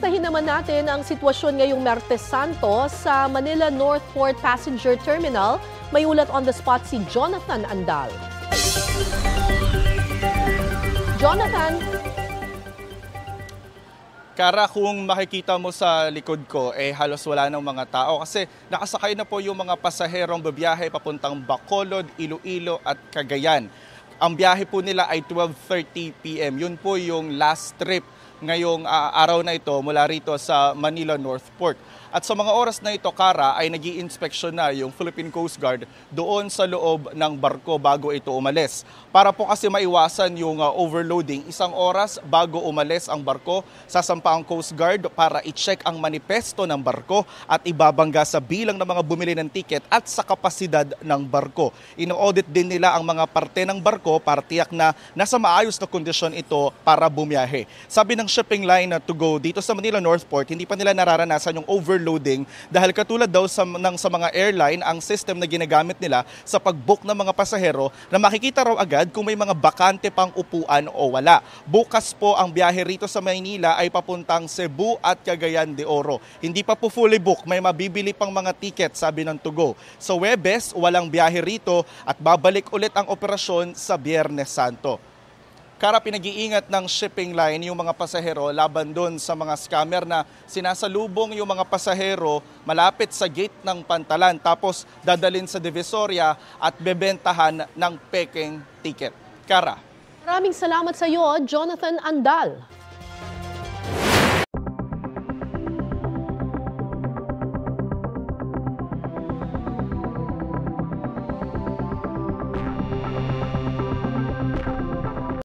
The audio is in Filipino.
Kamustahin naman natin ang sitwasyon ngayong Martes Santo sa Manila Northport Passenger Terminal. May ulat on the spot si Jonathan Andal. Jonathan. Kara, kung makikita mo sa likod ko, halos wala ng mga tao kasi nakasakay na po yung mga pasaherong babiyahe papuntang Bacolod, Iloilo at Cagayan. Ang biyahe po nila ay 12:30 p.m. Yun po yung last trip ngayong araw na ito mula rito sa Manila Northport. At sa mga oras na ito, Kara, ay nag-i-inspeksyon na yung Philippine Coast Guard doon sa loob ng barko bago ito umalis. Para po kasi maiwasan yung overloading, 1 oras bago umalis ang barko, sasampa ang Coast Guard para i-check ang manifesto ng barko at ibabangga sa bilang ng mga bumili ng tiket at sa kapasidad ng barko. Ino-audit din nila ang mga parte ng barko para tiyak na nasa maayos na kondisyon ito para bumiyahe. Sabi ng shipping line na To Go dito sa Manila Northport, hindi pa nila nararanasan yung overloading dahil katulad daw sa mga airline, ang system na ginagamit nila sa pag-book ng mga pasahero na makikita raw agad kung may mga bakante pang upuan o wala. Bukas po ang biyahe rito sa Maynila ay papuntang Cebu at Cagayan de Oro. Hindi pa po fully book, may mabibili pang mga ticket, sabi ng To Go. Sa Huwebes, walang biyahe rito at babalik ulit ang operasyon sa Biyernes Santo. Kara, pinag-iingat ng shipping line yung mga pasahero laban doon sa mga scammer na sinasalubong yung mga pasahero malapit sa gate ng Pantalan tapos dadalhin sa Divisoria at bebentahan ng pekeng ticket. Kara. Maraming salamat sa iyo, Jonathan Andal.